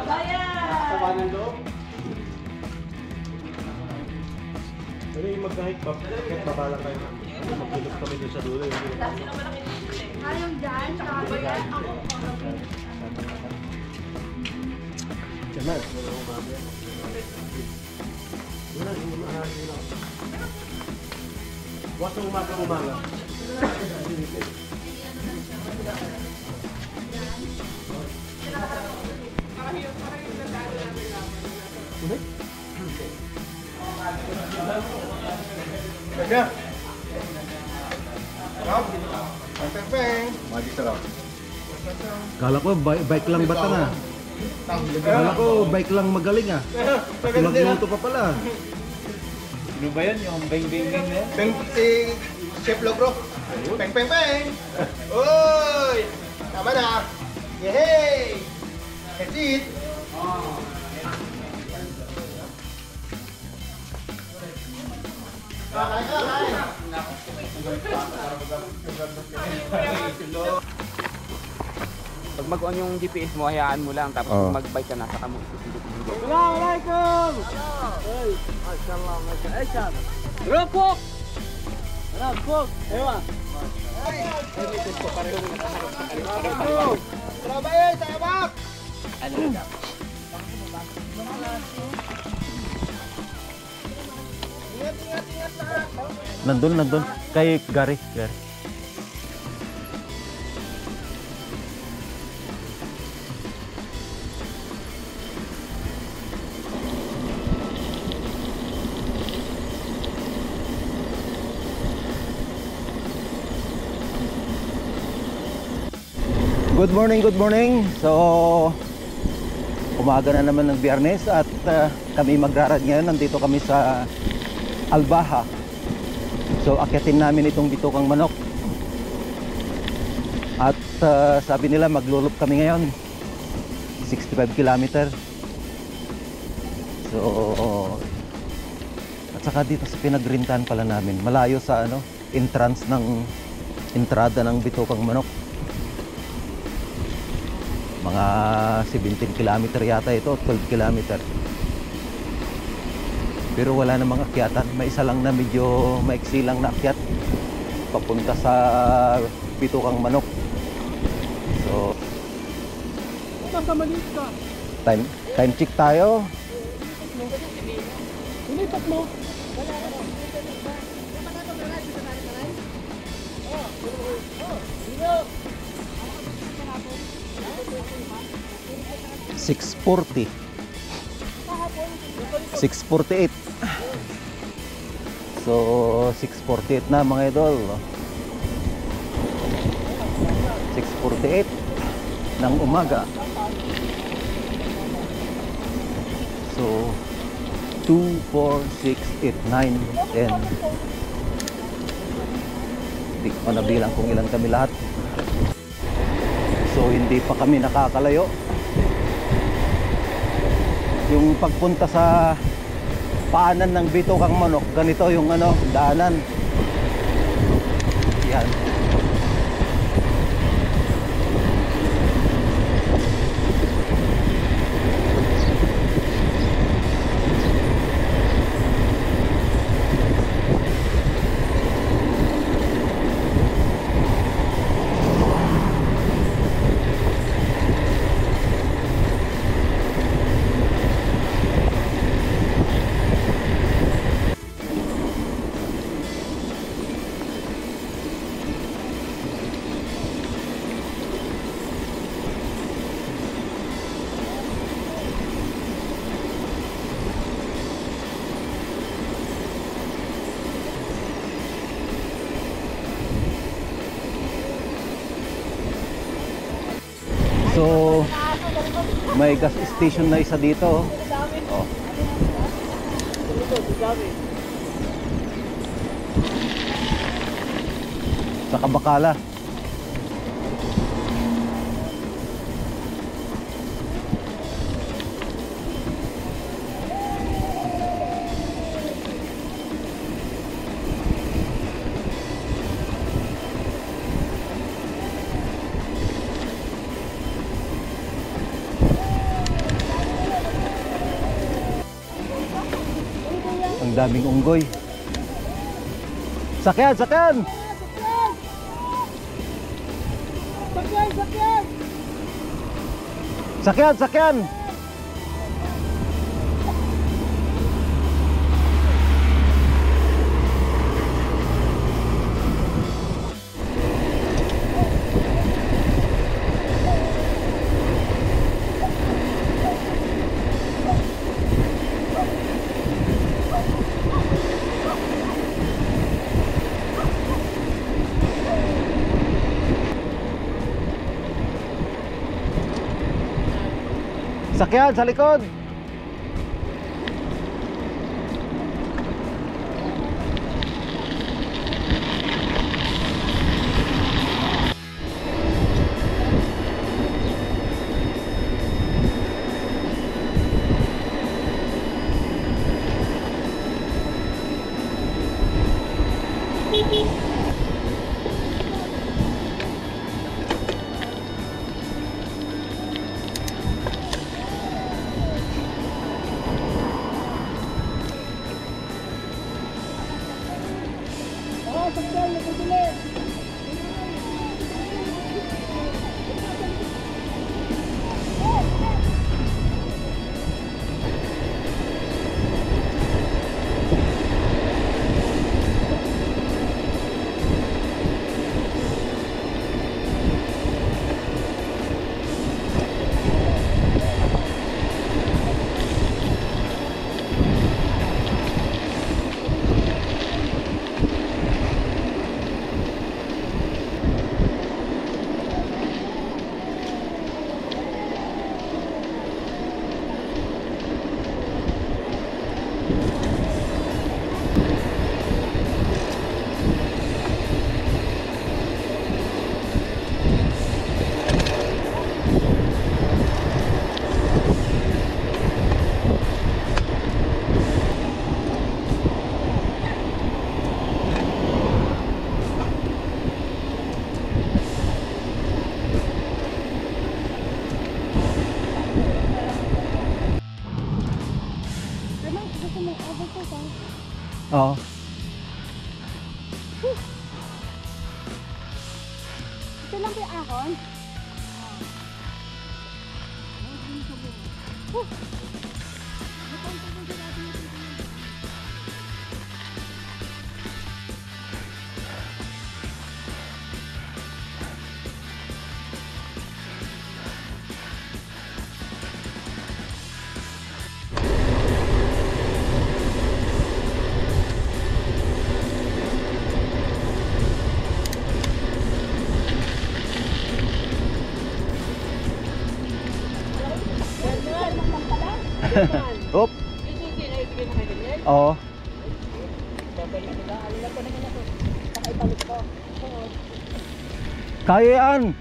Sama ng loob. Pero yung mag-hike pa, kahit babala kayo. Magulog kami doon sa dulo. Ayong dyan, sabi yan. Jamal. Wala, hindi mahali lang. Huwag kang umaga. Teka. Peng. Magi sarap. Kala ko bike lang bata na. Kala ko bike lang magaling ah. Magluto pa pala. Ano ba yun? Yung beng-beng-beng na yan? Peng si Chef Logro. Peng. Uy! Tama na. Yehey! That's it. Pag mag-on yung GPS mo, hayaan mo lang. Tapos kung mag-bike ka na, saka mo isipindot-pindot. Assalamualaikum. Hey! Assalamualaikum. Eh, Cham! Rapok! Rapok! Ewa! Surabaya, tabak! Ano ka? Nandun. Kay Gary. Good morning. So, umaga na naman ng Biyernes at kami magrarad ngayon. Nandito kami sa Albaha. So, akyatin namin itong bitukang manok. At sabi nila maglulup kami ngayon. 65 km. So, at saka dito sa pinagrintahan pala namin. Malayo sa entrada ng bitukang manok. Mga 17 km yata ito, 12 km. Pero wala namang akyatan. May isa lang na medyo maiksi lang na akyat papunta sa bitukang manok. So, time check tayo. Inipat mo. 6:40. 6:48. So 6:48 na mga idol. 6:48 ng umaga. So 2, 4, 6, 8, 9, 10. Hindi ko nabilang kung ilan kami lahat. So hindi pa kami nakakalayo. Yung pagpunta sa paanan ng bitukang manok, ganito yung daanan. Yan. So may gas station na isa dito. Oh. Sa Kabakala. daming unggoy. Sakyan, sakyan! Sakyan, sakyan! Sakyan sa likod. Oo. Ito lang ba yung ahon? Oop. Oo. Kaya yan.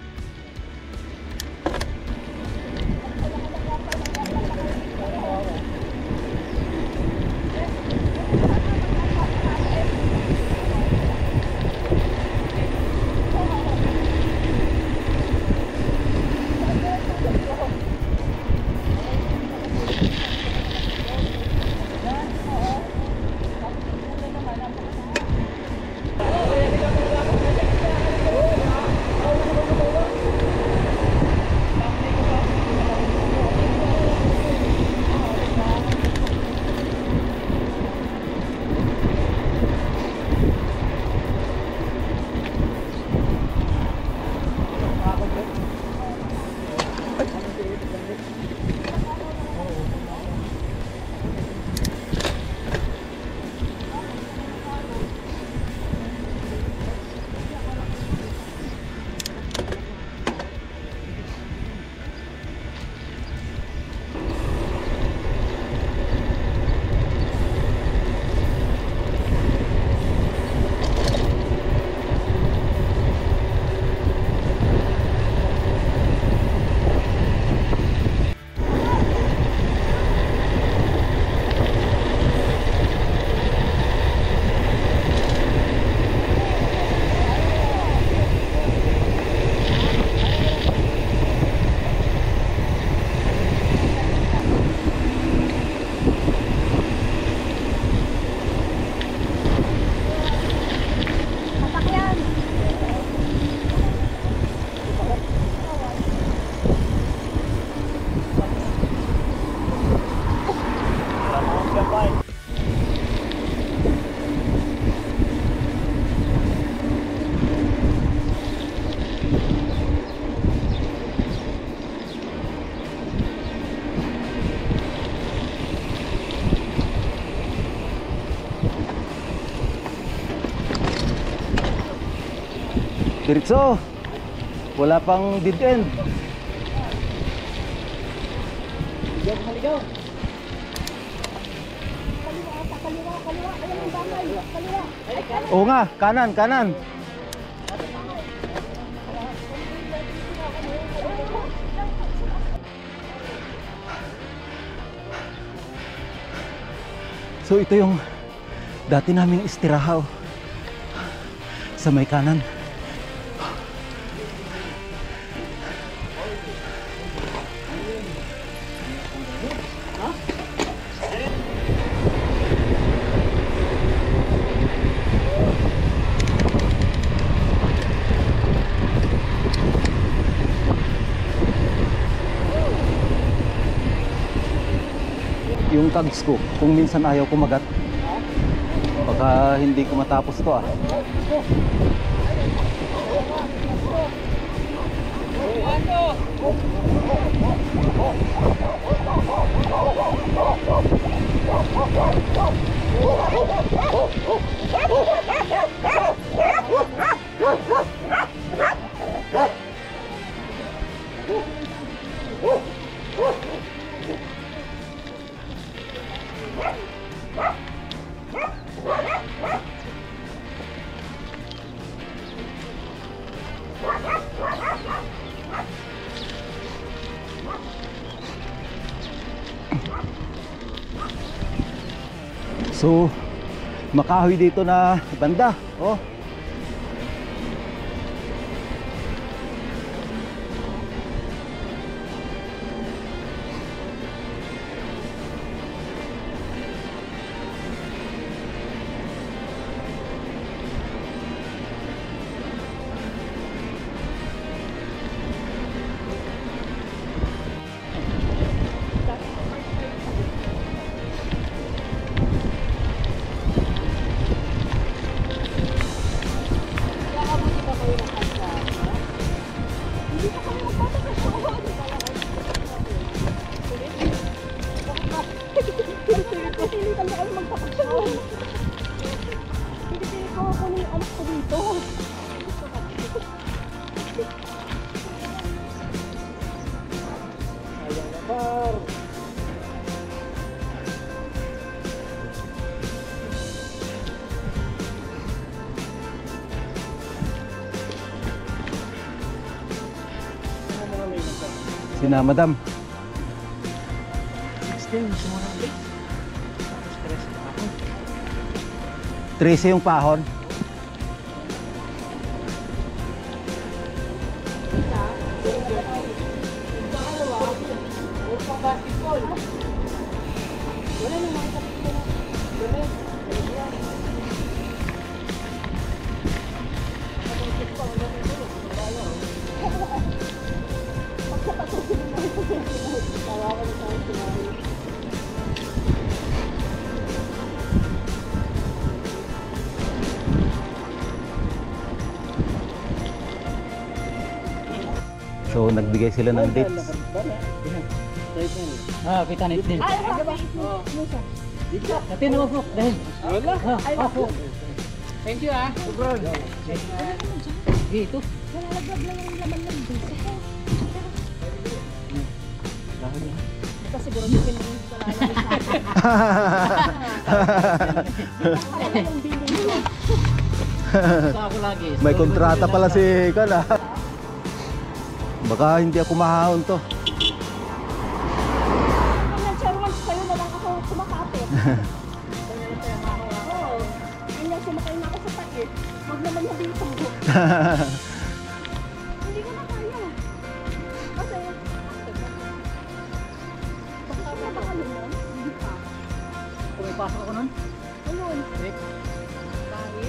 Diretso. Wala pang dead end. Kaliwa ata, kaliwa. Ayan yung bangay. Kaliwa. Ay, kanan. Oo nga, kanan, kanan. So ito yung dati naming istirahaw sa may kanan. Yung tags ko, kung minsan ayaw kumagat, baka hindi ko matapos to ah. So, makahoy dito na banda. Oh. Sina madam. 13 yung pahon. So nagbigay sila ng dates. Ah, kita na din. Ay, ba? Natin naman po. Dahil. Wala. Ako. Thank you ah. Dito. Nalalaglag lang yung laman ng biso ko. Ito siguro hindi rin yung kalala. Yung bilin ko. Sa ako lagi. May kontrata pala si Kana. Baka hindi ako mahahon to. Ang chairman, sa'yo na lang ako kumakapit. Oo. Yun lang, sumakay na ako sa takip. Huwag naman na dito. Hindi ko na kaya. Kasi, baka na ba kayo nun? Hindi pa. Pumipasok ako nun. Ayun.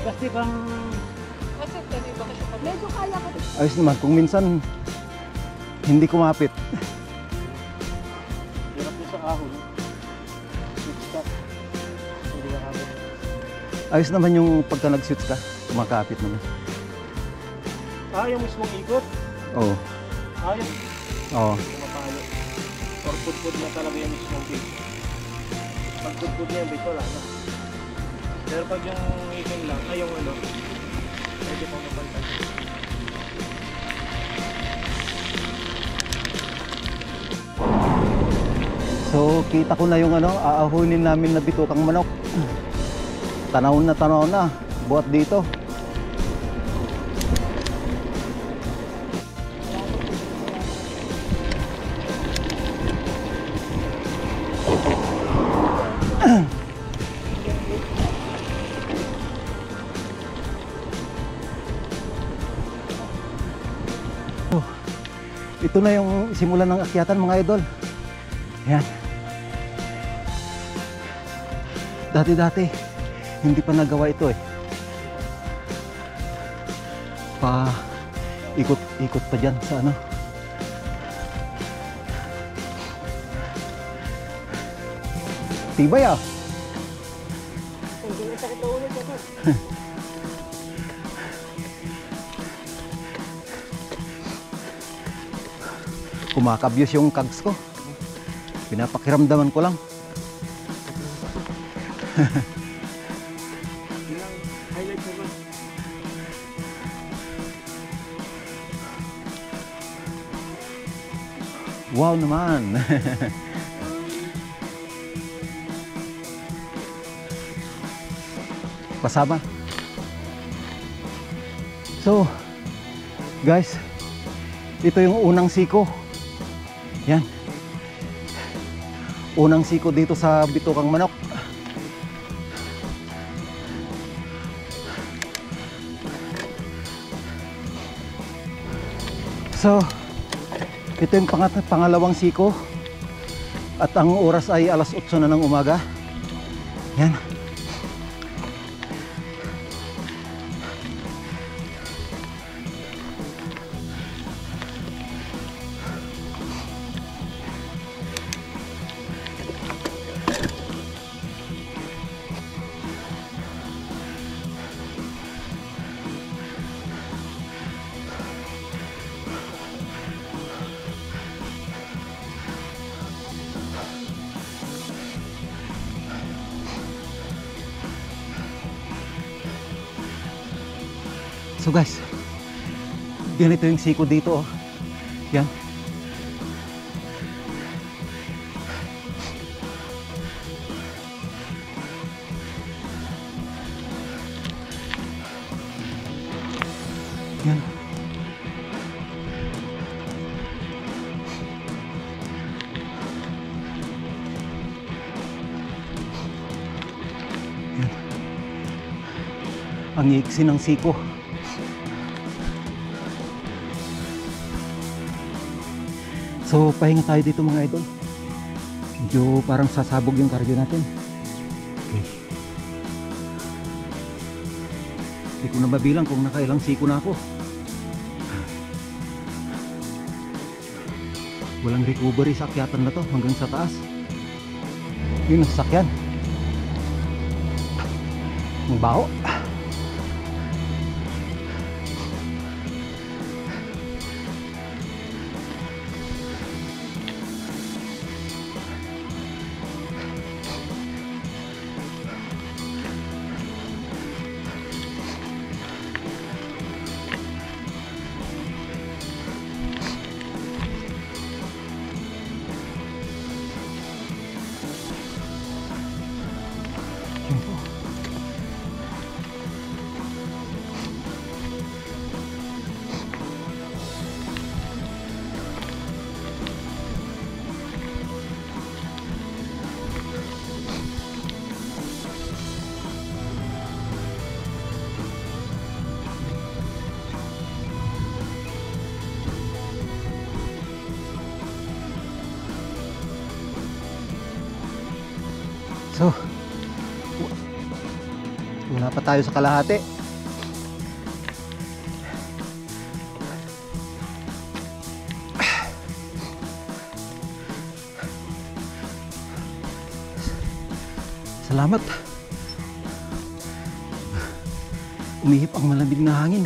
Kasi bang... Medyo kaya ko. Ayos naman kung minsan hindi kumapit. Hirap din sa ahon. Hindi ka kapit. Ayos naman yung pagka nag-shoots ka, kumakapit naman. Ah, yung mismong ikot? Oo. Ah, yung Oo. kumapalo. Or pudpud na talaga yung mismong bait. Pag pudpud na yung bait, wala na. Pero pag yung ngipin lang, ay yung ano, medyo pang mapalitan. So kita ko na yung aahunin namin na bitukang manok. Tanaw na buhat dito. Ito na yung simulan ng akyatan mga idol. Yan. Dati hindi pa nagawa ito eh. Pa ikot pa dyan sa tibay ah. Kumakabyos yung kags ko. Pinapakiramdaman ko lang. Highlight naman. Wow naman. Pasama. So, guys, ito yung unang siko. Yan. Unang siko dito sa bitukang manok. So, ito yung pangalawang siko. At ang oras ay alas 8 na ng umaga. Yan. So guys, ganito yung siko dito oh. Yan. Yan. Yan. Ang iksi ng siko. So pahinga tayo dito mga idol. Medyo parang sasabog yung cardio natin. Okay. Hindi ko na mabilang kung nakailang siko na ako. Walang recovery sa akyatan na to hanggang sa taas. Yun ang sasakyan. Ang baho. So, wala pa tayo sa kalahati. Salamat. Umihip ang malamig na hangin.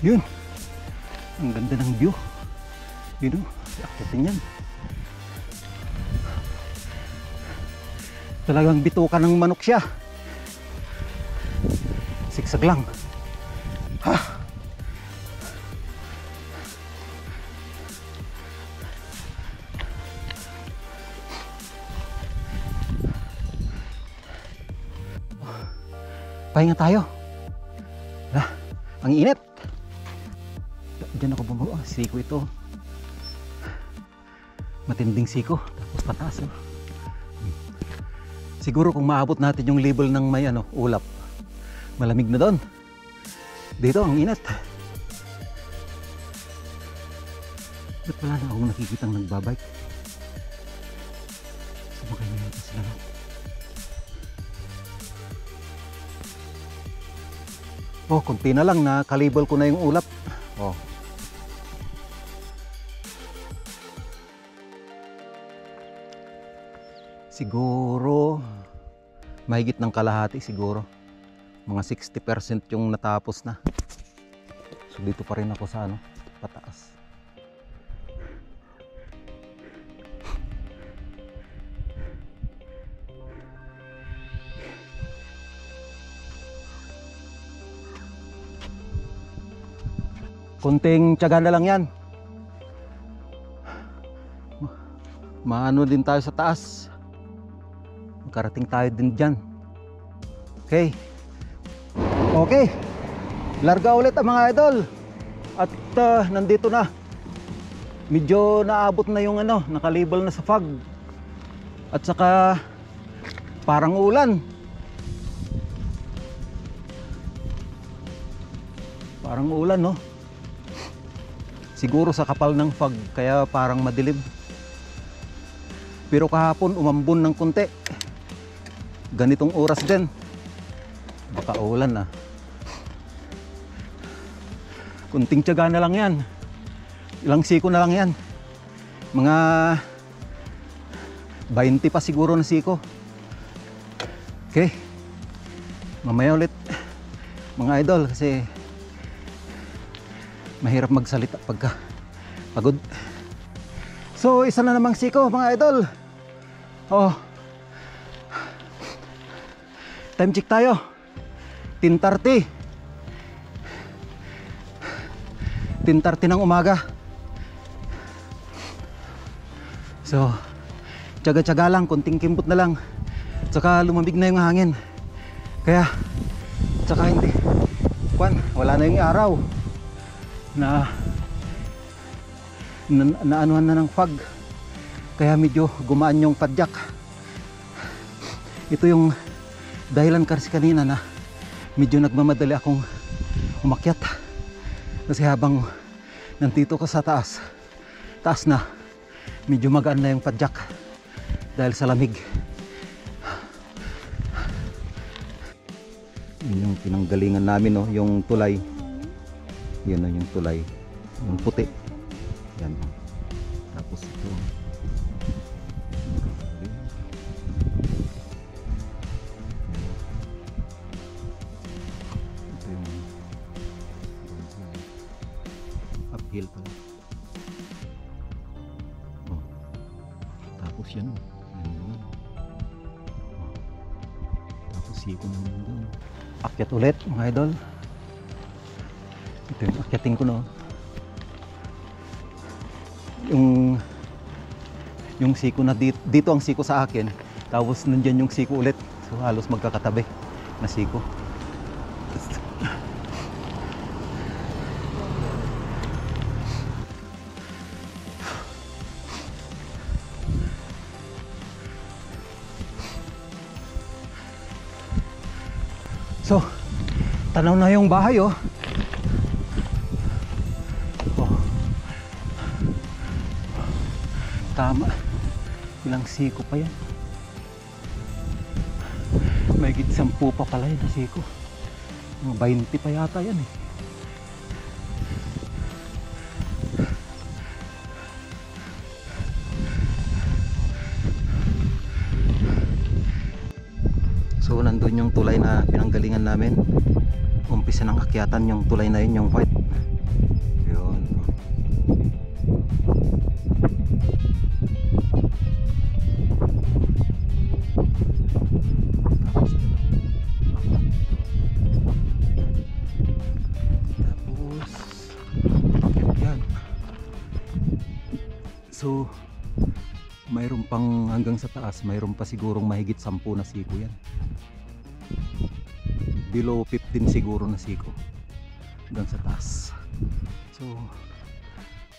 Yun. Ang ganda ng view. Yun o. Akitin yan. Talagang bituka ng manok siya. Siksag lang. Ha! Pahinga tayo. Ang init. Diyan ako bumaba. Siko ito. Matinding siko. Tapos pataas. Oh. Siguro kung maabot natin yung level ng may ulap, malamig na doon. Dito ang init. Ba't wala na akong nakikitang nagbabike? Sumakay na yata sila. Oh, kunti na lang na kalibol ko na yung ulap. Oh. Siguro mahigit ng kalahati siguro. Mga 60% yung natapos na. So dito pa rin ako sa pataas. Kunting tiyaga na lang yan. Maano din tayo sa taas. Makarating tayo din dyan. Okay. Okay. Larga ulit ang mga idol. At nandito na. Medyo naabot na yung nakalibol na sa fog. At saka parang ulan. Parang ulan, no? Siguro sa kapal ng fog kaya parang madilim. Pero kahapon umambon ng konti. Ganitong oras din. Baka ulan na. Kunting tiyaga na lang yan. Ilang siko na lang yan. Mga 20 pa siguro na siko. Okay. Mamaya ulit mga idol kasi mahirap magsalita pagka pagod. So isa na namang siko mga idol. Oh. Time check tayo. 10:30. 10:30 ng umaga. So tiyaga-tiyaga lang, konting kimbot na lang. Tsaka lumamig na yung hangin. Kaya tsaka hindi wala na yung araw. Naanuhan na ng fog kaya medyo gumaan yung padyak. Ito yung dahilan kasi kanina na medyo nagmamadali akong umakyat kasi habang nandito ko sa taas na medyo magaan na yung padyak dahil sa lamig. Yun yung pinanggalingan namin, no? Yung tulay. Yan na yung tulay, yung puti. Yan. Tapos ito. Ito yung uphill pala. Oh. Tapos yan. Yan. Oh. Tapos siko naman doon. Akyat ulit mga idol. Ito yung akyatin ko, no? Yung siko na dito ang siko sa akin, tapos nandyan yung siko ulit, so halos magkakatabi na siko. So tanaw na yung bahay, oh. Tama. Ilang siko pa yan. May higit 10 pa pala yun na siko. Mga 20 pa yata yan eh. So nandun yung tulay na pinanggalingan namin. Umpisa ng akyatan yung tulay na yun, yung white. So mayroon pang hanggang sa taas, mayroon pa sigurong mahigit 10 na siko yan. Below 15 siguro na siko hanggang sa taas. So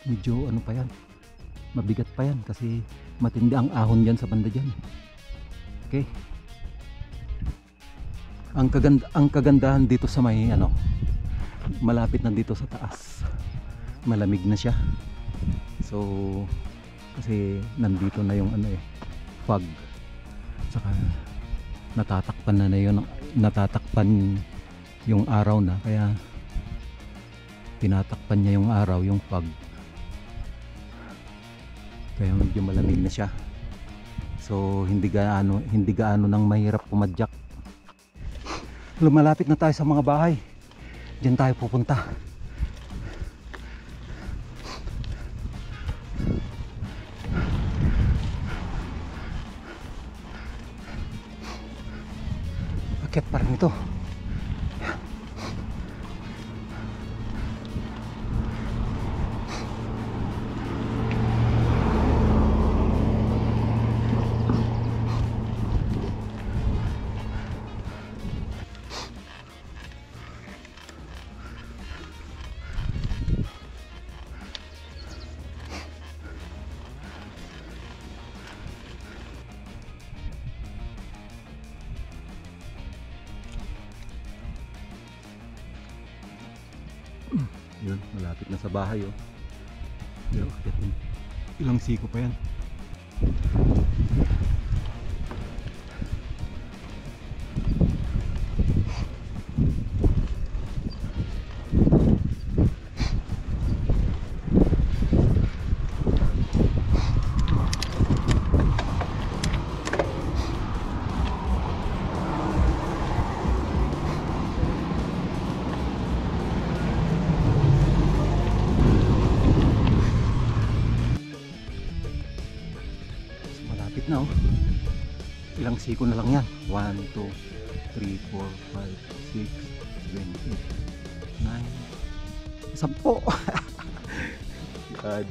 medyo ano pa yan, mabigat pa yan kasi matindi ang ahon dyan sa banda dyan. Okay, ang kagandahan dito sa may ano, malapit na dito sa taas, malamig na siya. So kasi nandito na yung ano fog, saka natatakpan yung araw na, kaya tinatakpan niya yung araw, yung fog, kaya medyo malamig na siya. So hindi gaano nang mahirap pumadyak. Lumalapit na tayo sa mga bahay, diyan tayo pupunta. Akit pa rin ito. Yun, malapit na sa bahay oh. Pero ilang siko pa yan. Na oh. Ilang siko na lang yan. 1, 2, 3, 4, 5, 6, 7, 8, 9, 10. God.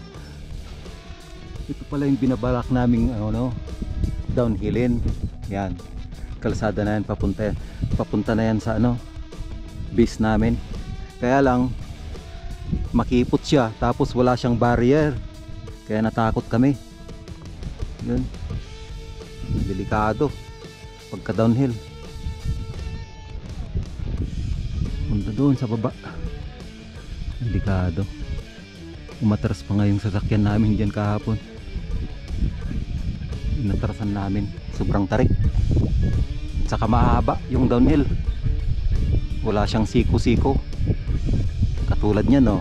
Ito pala yung binabalak naming downhillin. Yan, kalsada na yan, papunta na yan sa base namin. Kaya lang makipot siya, tapos wala siyang barrier, kaya natakot kami. Yun, delikado pagka downhill. Punta doon sa baba, delikado. Umatras pa nga yung sasakyan namin dyan kahapon. Inatrasan namin, sobrang tarik. Saka mahaba yung downhill, wala siyang siko-siko katulad niya no.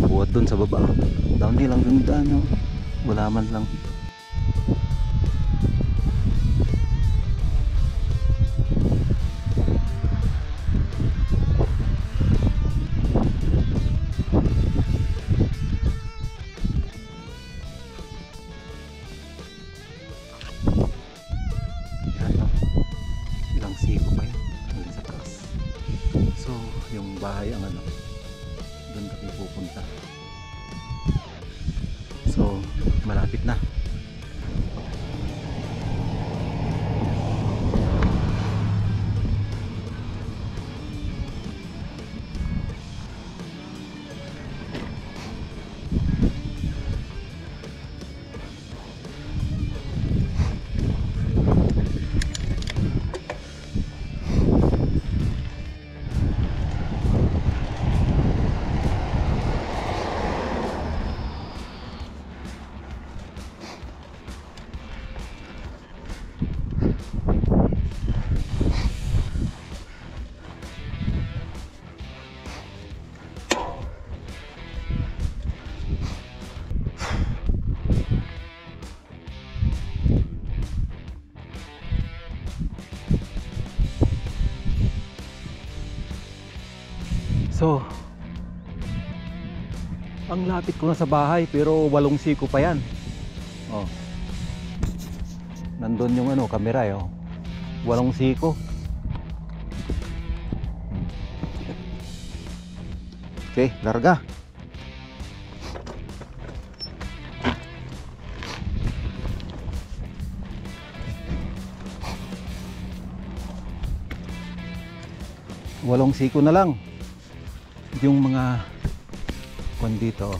Buhat doon sa baba, downhill ang ganda no, wala man lang. Yung bahay ang doon kami pupunta. So malapit na. So ang lapit ko na sa bahay, pero 8 siko pa yan. Oh, nandun yung camera oh. 8 siko. Okay, larga. 8 siko na lang yung mga kwan dito.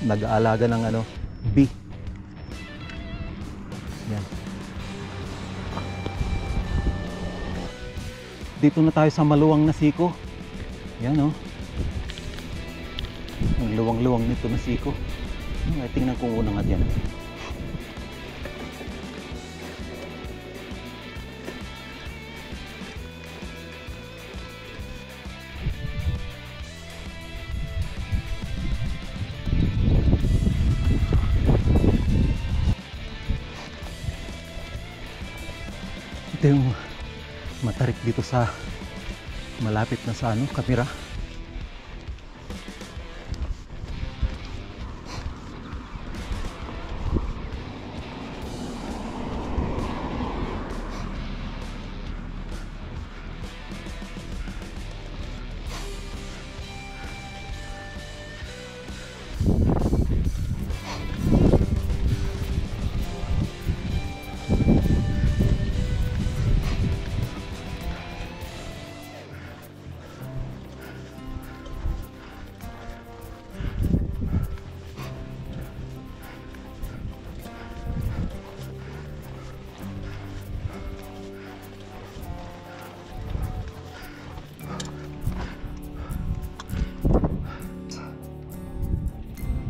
Nag-aalaga ng ano, bee. Yan. Dito na tayo sa maluwang na siko. Yan oh. Ang luwang-luwang nito na siko. Tingnan ko muna nga dyan. Ito yung matarik dito sa malapit na sa ano, kamera.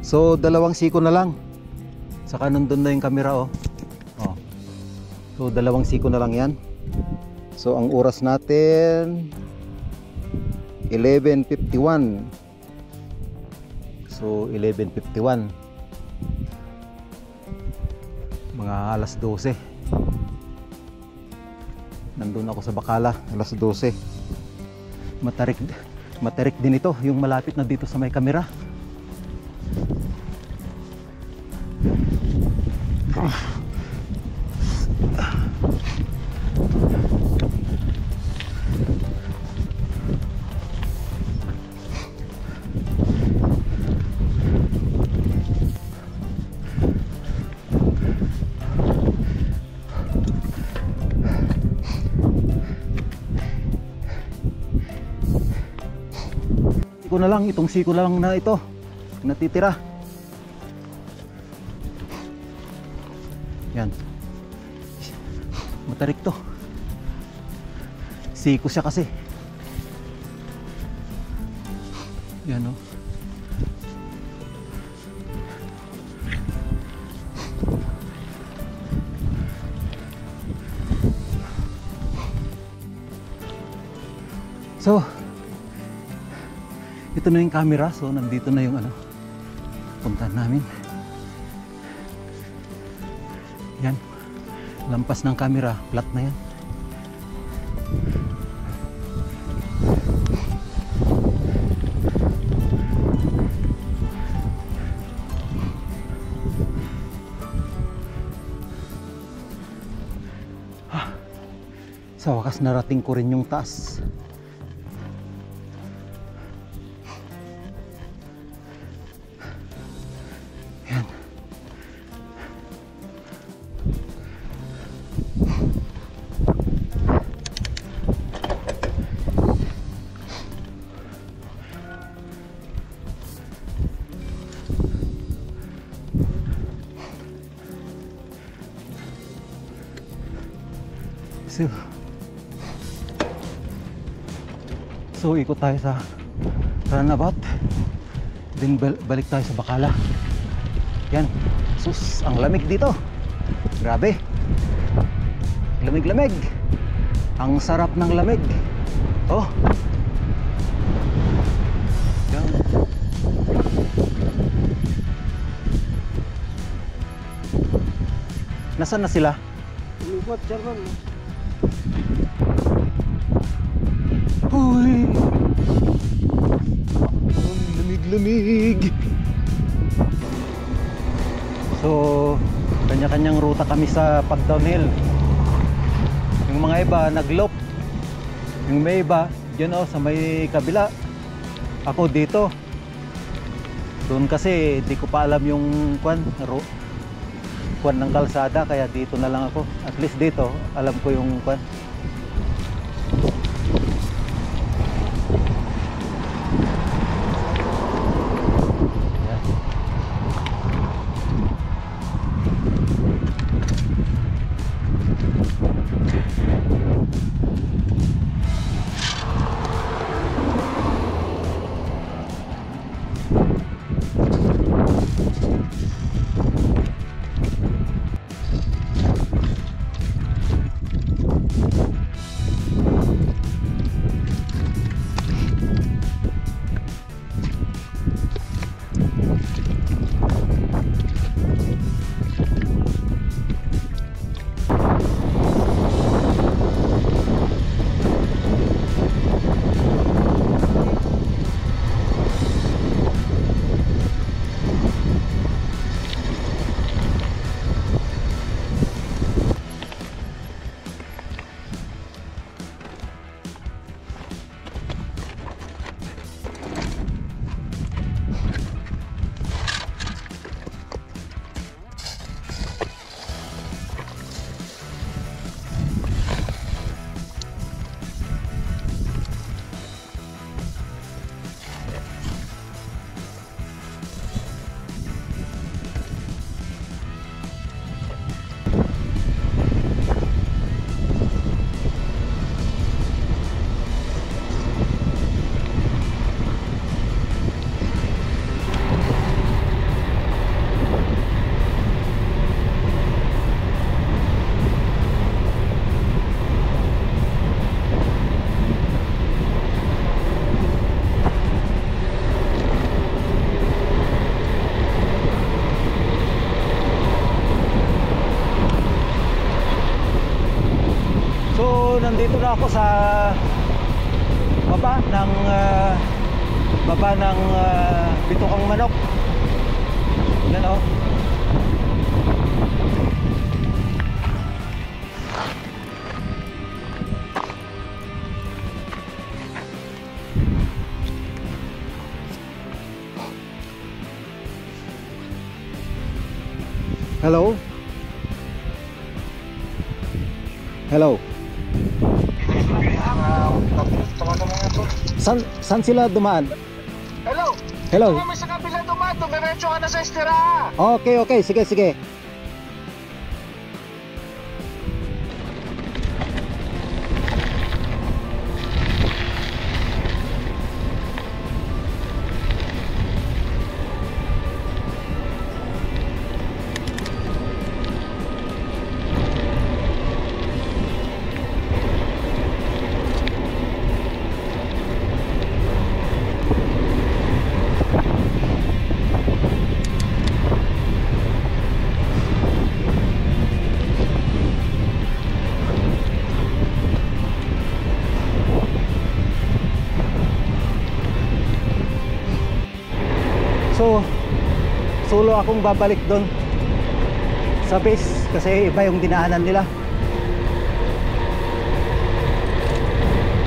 So 2 siko na lang. Saka nandun na yung camera oh. Oh. So 2 siko na lang yan. So ang oras natin 11:51. So 11:51. Mga alas 12. Nandun ako sa Bacala, alas 12. Matarik din ito, yung malapit na dito sa may kamera. Siko na lang, itong siko lang na ito natitira. Yan. Matarik to. Siko siya kasi. Yan oh. So ito na yung camera. So nandito na yung ano, puntahan namin. Yan, lampas ng camera, flat na yan. Sa wakas narating ko rin yung taas. So ikot tayo sa runabout, then balik tayo sa Bacala. Yan, sus, ang lamig dito, grabe, lamig-lamig, ang sarap ng lamig. Oh, yan. Nasaan na sila? Lubat, German. Uy, ang lamig-lamig. So kanya-kanyang ruta kami sa pag-downhill. Yung mga iba nag-loop, yung may iba dyan sa may kabila. Ako dito. Doon kasi di ko pa alam yung kwan ng kalsada, kaya dito na lang ako. At least dito alam ko yung kwan. Nandito na ako sa baba ng Bitukang Manok. Yan o. Hello? Hello? Saan sila dumaan? Hello! Hello? Kami sa kabila dumaan, dumiretso ka na sa estira. Okay, okay, sige, sige. So, solo akong babalik doon sa base kasi iba yung dinaanan nila.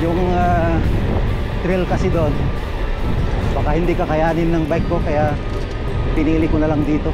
Yung trail kasi doon baka hindi kakayanin ng bike ko, kaya pinili ko na lang dito.